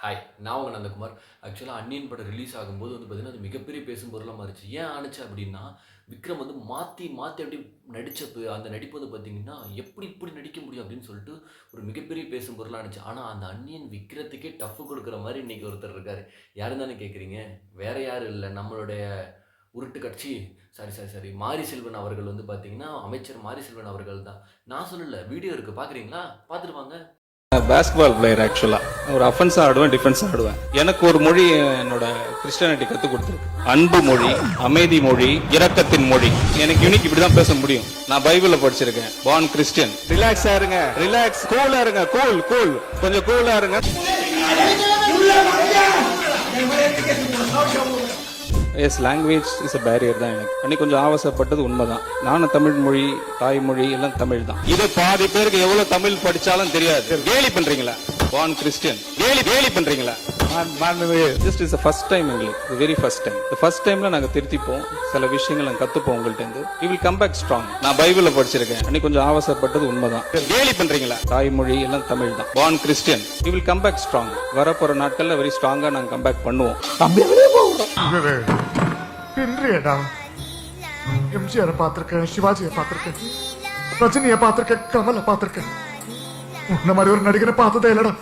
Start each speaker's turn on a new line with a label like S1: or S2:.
S1: Hi, நான் உங்க நந்தகுமார். ஆக்சுவலா அந்நியன் படம் ரிலீஸ் ஆகும்போது வந்து பார்த்தீங்கன்னா, அது மிகப்பெரிய பேசும் பொருளா மாறுச்சு. ஏன் ஆனுச்சு அப்டின்னா, விக்ரம் வந்து மாத்தி மாத்தி அப்டியே நடிச்சப்பு அந்த நடிப்பு வந்து பார்த்தீங்கன்னா, "எப்படி இப்படி நடிக்க முடியும்?" அப்டின்னு சொல்லிட்டு ஒரு மிகப்பெரிய பேசும் பொருளா ஆனுச்சு. ஆனா, அந்த அந்நியன் விக்ரத்துக்கே டஃப் குடுக்குற மாரி இன்னைக்கு ஒருத்தர் இருக்காரு. யாருன்னு தானே கேட்கிறீங்க? வேற யாரும் இல்ல. நம்மளுடைய உருட்டு கட்சி சாரி மாரி செல்வன் அவர்கள் வந்து பார்த்தீங்கன்னா, அமைச்சர் மாரி செல்வன் அவர்கள் தான். நான் சொல்லல. வீடியோ இருக்கு பார்க்குறீங்களா? பார்த்துட்டு வாங்க.
S2: பேஸ்கெட்பால் பிளேயர் ஆக்சுவலா ஒரு அஃபென்ஸா ஆடுவேன், டிஃபென்ஸா ஆடுவேன். எனக்கு ஒரு மொழி என்னோட கிறிஸ்டியானிட்டி கத்து கொடுத்துருக்கு. அன்பு மொழி, அமைதி மொழி, இரக்கத்தின் மொழி. எனக்கு யூனிக் இப்படிதான் பேச முடியும். நான் பைபிள்ல படிச்சிருக்கேன். Born Christian. ரிலாக்ஸா இருங்க, ரிலாக்ஸ், கூலா இருங்க, கூல் கொஞ்சம் கூலா இருங்க. Yes, language is a barrier தான் எனக்கு. அன்னைக்கு கொஞ்சம் ஆவசப்பட்டது உண்மைதான். நானும் தமிழ் மொழி, தாய்மொழி எல்லாம் தமிழ் தான். இது பாதி பேருக்கு எவ்வளவு தமிழ் படிச்சாலும் தெரியாது. கேலி பண்றீங்களா? Born Christian. கேலி பண்றீங்களா? ஜஸ்ட் இஸ் ஃபர்ஸ்ட் டைம் எங்களுக்கு, வெரி ஃபர்ஸ்ட் டைம். இந்த ஃபர்ஸ்ட் டைம்ல நாங்க திருத்திப்போம், சில விஷயங்கள் நாங்க கத்துப்போம் உங்கள்ட்ட இருந்து. We will come back strong. நான் பைபிள்ல படிச்சிருக்கேன். அன்னைக்கு கொஞ்சம் ஆவசப்பட்டது உண்மைதான். கேலி பண்றீங்களா? தாய்மொழி எல்லாம் தமிழ் தான். Born Christian. We will come back strong. வரப்போற நாட்கள்ல வெரி ஸ்ட்ராங்கா நாங்க கம் பேக் பண்ணுவோம்.
S3: பின்றியடா. எம்ஜிஆரை பார்த்திருக்கேன், சிவாஜியை பார்த்திருக்கேன், ரஜினியை பார்த்திருக்கேன், கமலை பார்த்திருக்கேன். உன்ன மாதிரி ஒரு நடிகரை பார்த்ததே இல்லடா.